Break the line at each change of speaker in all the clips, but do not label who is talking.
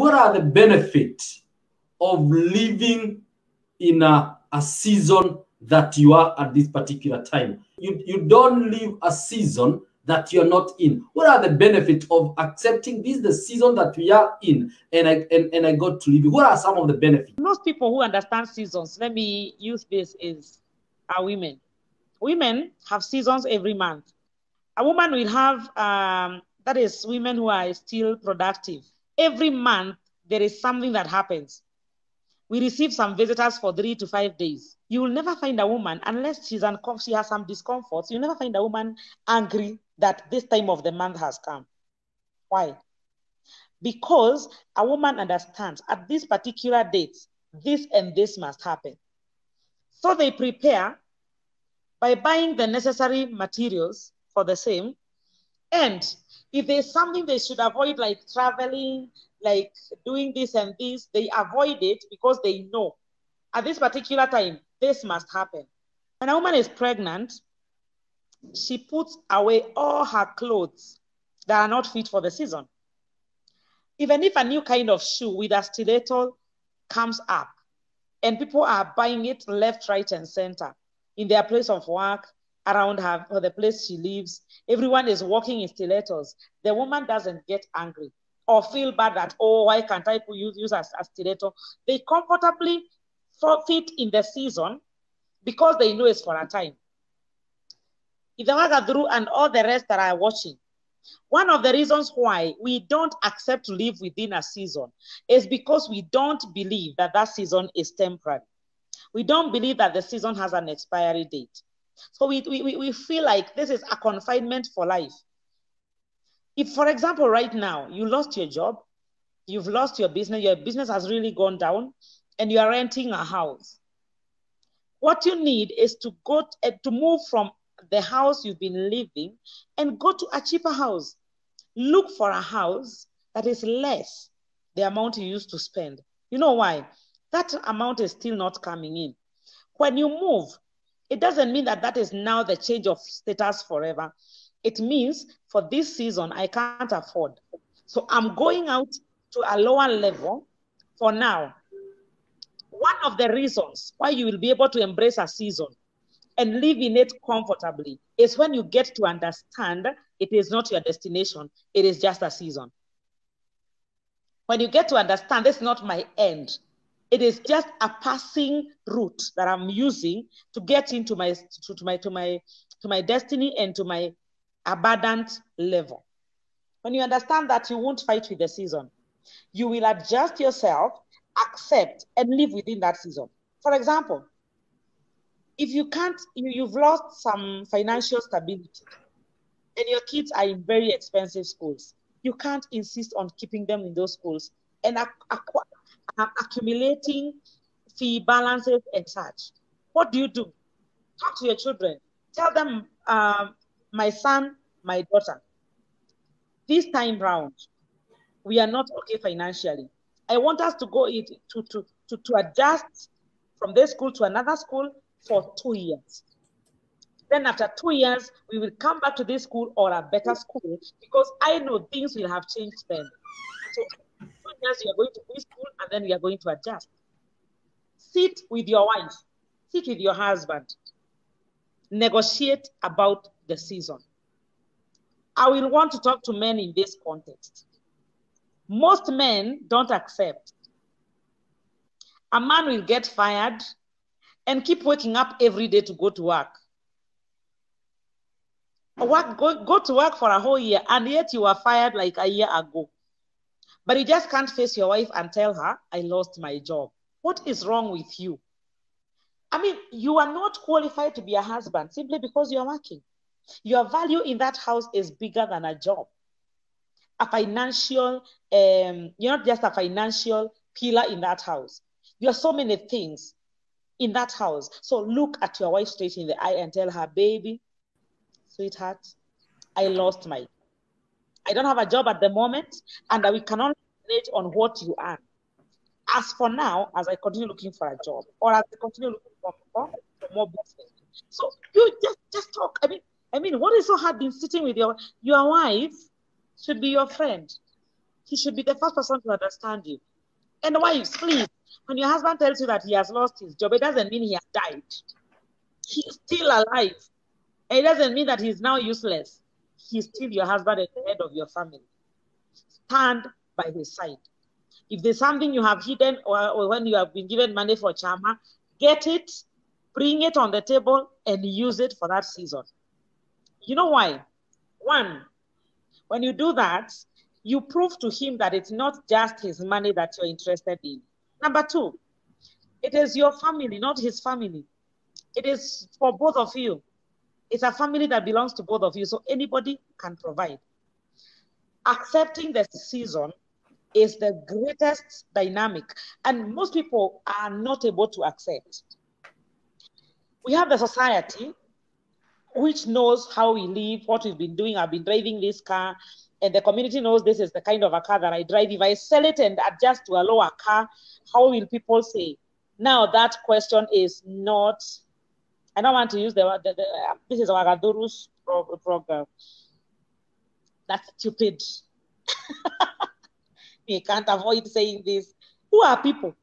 what are the benefits of living in a season that you are at this particular time? You don't live a season that you're not in. What are the benefits of accepting this the season that we are in, and I got to live? What are some of the benefits?
Most people who understand seasons, let me use this, are women. Women have seasons every month. A woman will have, that is women who are still productive. Every month, there is something that happens. We receive some visitors for 3 to 5 days. You will never find a woman, unless she has some discomforts, you'll never find a woman angry that this time of the month has come. Why? Because a woman understands at this particular date, this and this must happen. So they prepare by buying the necessary materials for the same. And if there's something they should avoid, like traveling, like doing this and this, they avoid it because they know at this particular time, this must happen. When a woman is pregnant, she puts away all her clothes that are not fit for the season. Even if a new kind of shoe with a stiletto comes up and people are buying it left, right, and center in their place of work, around her, or the place she lives, everyone is walking in stilettos. The woman doesn't get angry or feel bad that, oh, why can't I use a stiletto? They comfortably fit in the season because they know it's for a time. Ithe, Gathuru, and all the rest that are watching, one of the reasons why we don't accept to live within a season is because we don't believe that that season is temporary. We don't believe that the season has an expiry date. So we feel like this is a confinement for life. If, for example, right now, you lost your job, you've lost your business has really gone down, and you are renting a house, what you need is to go to move from the house you've been living and go to a cheaper house. Look for a house that is less the amount you used to spend. You know why? That amount is still not coming in. When you move, it doesn't mean that that is now the change of status forever. It means for this season, I can't afford. So I'm going out to a lower level for now. One of the reasons why you will be able to embrace a season and live in it comfortably is when you get to understand it is not your destination, it is just a season. When you get to understand this is not my end, it is just a passing route that I'm using to get into my destiny and to my abundant level. When you understand that, you won't fight with the season. You will adjust yourself, accept, and live within that season. For example, if you can't, you've lost some financial stability and your kids are in very expensive schools, you can't insist on keeping them in those schools and accumulating fee balances and such. What do? Talk to your children. Tell them, my son, my daughter, this time round, we are not okay financially. I want us to go to adjust from this school to another school for 2 years. Then after 2 years, we will come back to this school or a better school because I know things will have changed then. So 2 years you are going to this school and then we are going to adjust. Sit with your wife, sit with your husband, negotiate about the season. I will want to talk to men in this context. Most men don't accept. A man will get fired and keep waking up every day to go to work. Go to work for a whole year, and yet you were fired like a year ago. But you just can't face your wife and tell her, I lost my job. What is wrong with you? I mean, you are not qualified to be a husband simply because you're working. Your value in that house is bigger than a job. A financial, you're not just a financial pillar in that house. There are so many things in that house. So look at your wife straight in the eye and tell her, baby, sweetheart, I don't have a job at the moment, and we cannot relate on what you earn. As for now, as I continue looking for a job, or as I continue looking for more business. So you just talk. I mean, what is so hard in sitting with your wife should be your friend. He should be the first person to understand you. And wives, please, when your husband tells you that he has lost his job, it doesn't mean he has died. He's still alive. And it doesn't mean that he's now useless. He's still your husband and the head of your family. Stand by his side. If there's something you have hidden or when you have been given money for chama, get it, bring it on the table, and use it for that season. You know why? One, when you do that, you prove to him that it's not just his money that you're interested in. Number two, it is your family, not his family. It is for both of you. It's a family that belongs to both of you, so anybody can provide. Accepting the season is the greatest dynamic, and most people are not able to accept. We have the society which knows how we live, what we've been doing. I've been driving this car, and the community knows this is the kind of a car that I drive. If I sell it and adjust to a lower car, how will people say? Now that question is not, I don't want to use this is our Gathuru's program. That's stupid. We can't avoid saying this. Who are people?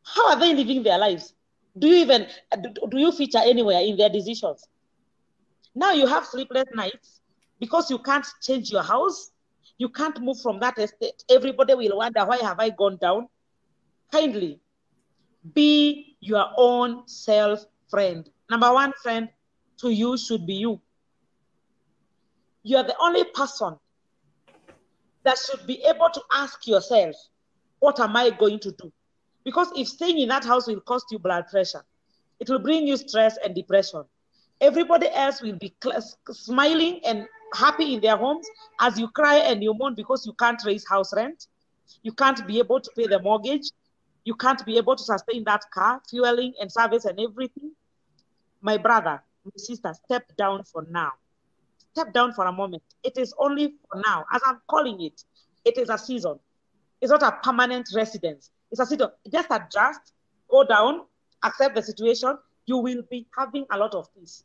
How are they living their lives? Do you feature anywhere in their decisions? Now you have sleepless nights because you can't change your house. You can't move from that estate. Everybody will wonder, why have I gone down? Kindly be your own self-friend. Number one friend to you should be you. You are the only person that should be able to ask yourself, what am I going to do? Because if staying in that house will cost you blood pressure, it will bring you stress and depression. Everybody else will be smiling and happy in their homes as you cry and you mourn because you can't raise house rent. You can't be able to pay the mortgage. You can't be able to sustain that car, fueling and service and everything. My brother, my sister, step down for now. Step down for a moment. It is only for now. As I'm calling it, it is a season. It's not a permanent residence. It's a season. Just adjust, go down, accept the situation. You will be having a lot of peace.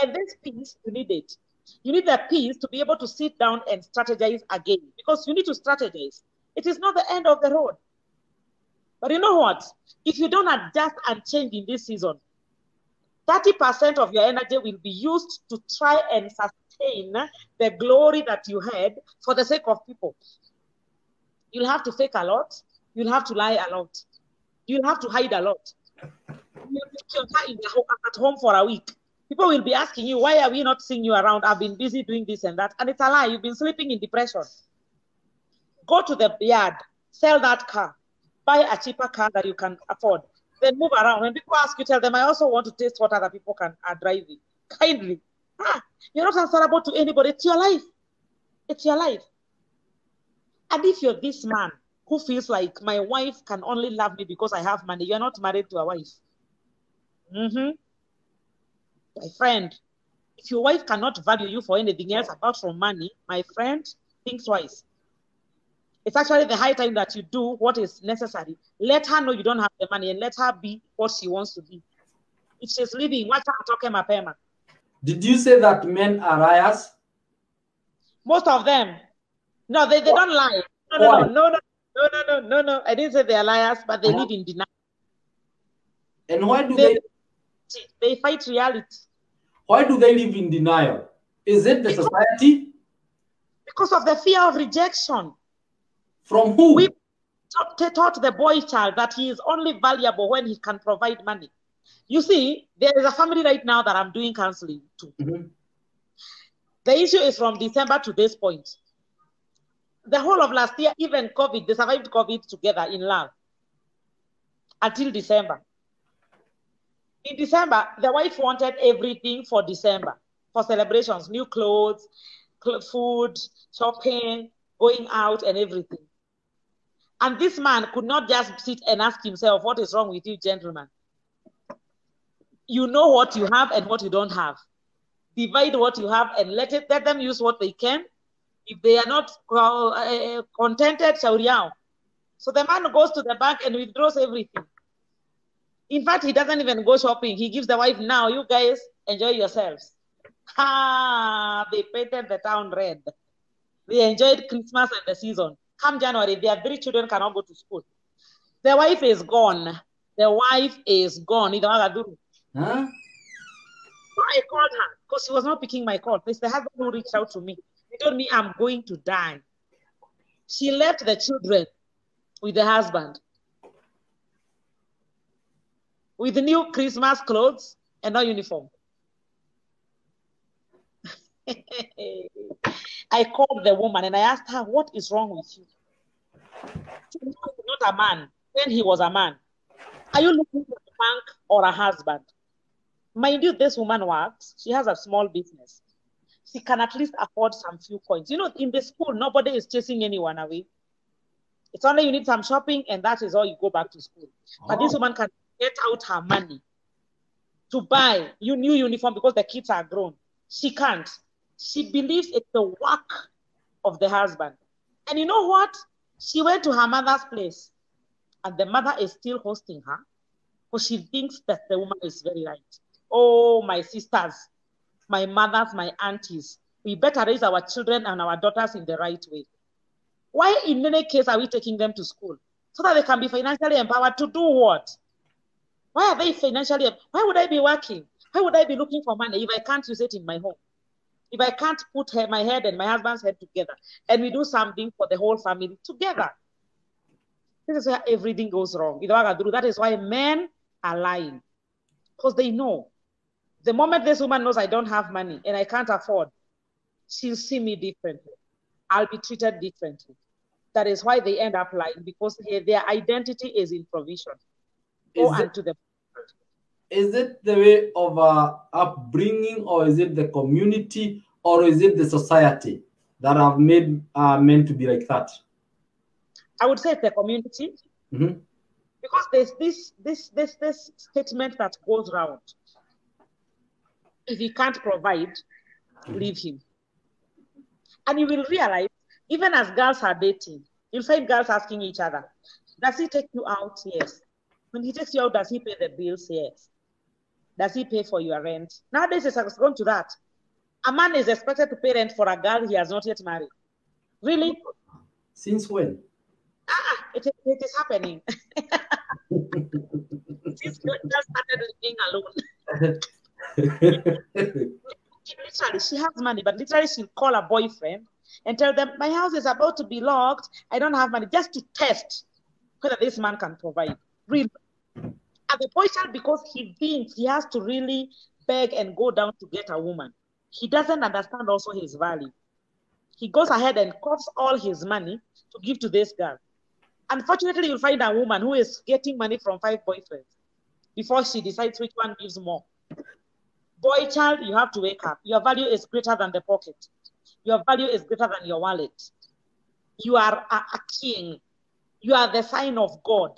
And this peace, you need it. You need the peace to be able to sit down and strategize again. Because you need to strategize. It is not the end of the road. But you know what? If you don't adjust and change in this season, 30% of your energy will be used to try and sustain the glory that you had for the sake of people. You'll have to fake a lot. You'll have to lie a lot. You'll have to hide a lot. You'll put your car at home for a week. People will be asking you, why are we not seeing you around? I've been busy doing this and that. And it's a lie. You've been sleeping in depression. Go to the yard, sell that car, buy a cheaper car that you can afford. Then move around. When people ask you, tell them, I also want to taste what other people are driving. Kindly. You're not answerable to anybody. It's your life. It's your life. And if you're this man who feels like my wife can only love me because I have money, you're not married to a wife. My friend, if your wife cannot value you for anything else apart from money, my friend, think twice. It's actually the high time that you do what is necessary. Let her know you don't have the money and let her be what she wants to be. If she's leaving, watch her talk mapema.
Did you say that men are liars?
Most of them. No, they don't lie. No. I didn't say they are liars, but they live in denial.
And why do
they fight reality?
Why do they live in denial? Is it the society?
Because of the fear of rejection.
From who?
We taught the boy child that he is only valuable when he can provide money. You see, there is a family right now that I'm doing counseling to. The issue is from December to this point. The whole of last year, even COVID, they survived COVID together in love until December. In December, the wife wanted everything for December, for celebrations, new clothes, food, shopping, going out and everything. And this man could not just sit and ask himself, what is wrong with you, gentlemen? You know what you have and what you don't have. Divide what you have and let them use what they can. If they are not contented, shauriao. So the man goes to the bank and withdraws everything. In fact, he doesn't even go shopping. He gives the wife, now, you guys, enjoy yourselves. They painted the town red. They enjoyed Christmas and the season. Come January, their 3 children cannot go to school. The wife is gone. The wife is gone.
Huh?
So I called her because she was not picking my call. It's the husband who reached out to me. He told me I'm going to die. She left the children with the husband, with the new Christmas clothes and no uniform. I called the woman and I asked her, what is wrong with you? She said, no, he's not a man. Then he was a man. Are you looking for a bank or a husband? Mind you, this woman works. She has a small business. She can at least afford some few coins. You know, in the school, nobody is chasing anyone away. It's only you need some shopping and that is all, you go back to school. But this woman can get out her money to buy new uniform because the kids are grown. She can't. She believes it's the work of the husband. And you know what? She went to her mother's place and the mother is still hosting her because she thinks that the woman is very right. Oh, my sisters, my mothers, my aunties, we better raise our children and our daughters in the right way. Why in any case are we taking them to school? So that they can be financially empowered to do what? Why are they financially? Why would I be working? Why would I be looking for money if I can't use it in my home? If I can't put my head and my husband's head together and we do something for the whole family together? This is where everything goes wrong. That is why men are lying. Because they know. The moment this woman knows I don't have money and I can't afford, she'll see me differently. I'll be treated differently. That is why they end up lying, because their identity is in provision.
Is it the way of upbringing, or is it the community, or is it the society that have made men to be like that?
I would say it's the community.
Mm-hmm.
Because there's this statement that goes around. If he can't provide, leave him. And you will realize, even as girls are dating, you'll find girls asking each other, does he take you out? Yes. When he takes you out, does he pay the bills? Yes. Does he pay for your rent? Nowadays, it's gone to that. A man is expected to pay rent for a girl he has not yet married. Really?
Since when?
It is happening. Since you just started living alone. Literally, she has money, but literally she'll call a boyfriend and tell them, my house is about to be locked. I don't have money, just to test whether this man can provide. Really. And the boy child, because he thinks he has to really beg and go down to get a woman, he doesn't understand also his value. He goes ahead and coughs all his money to give to this girl. Unfortunately, you'll find a woman who is getting money from 5 boyfriends before she decides which one gives more. Boy child, you have to wake up. Your value is greater than the pocket. Your value is greater than your wallet. You are a king. You are the sign of God.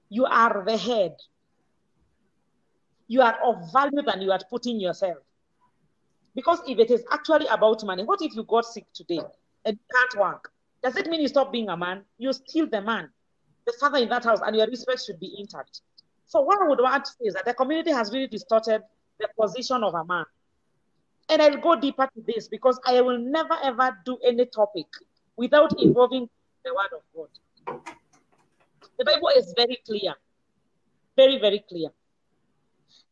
You are the head. You are of value than you are putting yourself. Because if it is actually about money, what if you got sick today and can't work? Does it mean you stop being a man? You're still the man, the father in that house, and your respect should be intact. So what I would want to say is that the community has really distorted the position of a man. And I'll go deeper to this because I will never ever do any topic without involving the word of God. The Bible is very clear, very, very clear,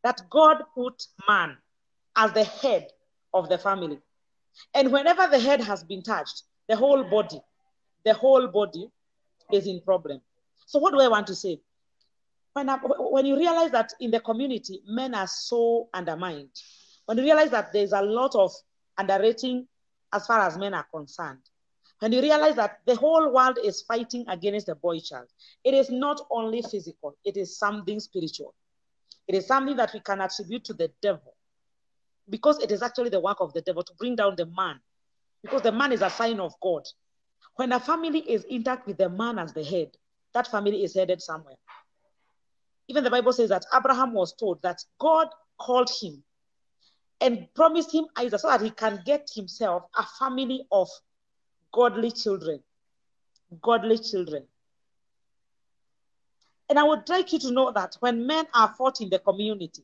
that God put man as the head of the family. And whenever the head has been touched, the whole body is in problem. So what do I want to say? When you realize that in the community, men are so undermined, when you realize that there's a lot of underrating as far as men are concerned, when you realize that the whole world is fighting against the boy child, it is not only physical, it is something spiritual. It is something that we can attribute to the devil, because it is actually the work of the devil to bring down the man, because the man is a sign of God. When a family is intact with the man as the head, that family is headed somewhere. Even the Bible says that Abraham was told that God called him and promised him Isaac so that he can get himself a family of godly children. Godly children. And I would like you to know that when men are fought in the community,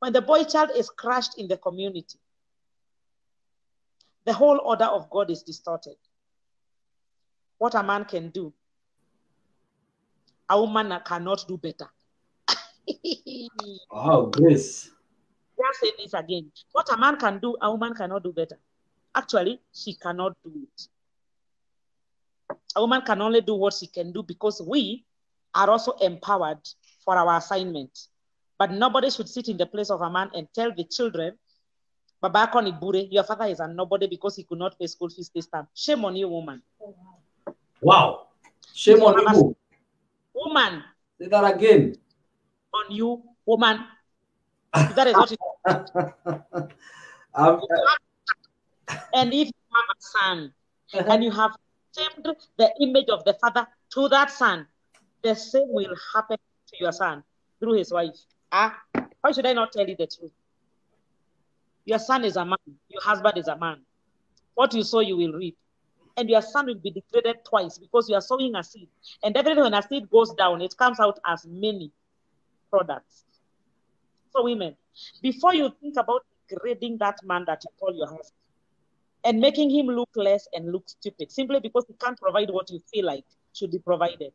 when the boy child is crushed in the community, the whole order of God is distorted. what a man can do, a woman cannot do better.
Oh, Grace.
Let's say this again. What a man can do, a woman cannot do better. Actually, she cannot do it. A woman can only do what she can do because we are also empowered for our assignment. But nobody should sit in the place of a man and tell the children, Baba Konibure, your father is a nobody because he could not pay school fees this time. Shame on you, woman.
Wow. Shame on you.
Woman.
Say that again.
On you, woman. That is what it and if you have a son and you have tamed the image of the father to that son, the same will happen to your son through his wife. Why should I not tell you the truth? Your son is a man, your husband is a man. What you sow, you will reap. And your son will be degraded twice because you are sowing a seed. And definitely when a seed goes down, it comes out as many products. So women, before you think about degrading that man that you call your husband and making him look less and look stupid simply because he can't provide what you feel like should be provided,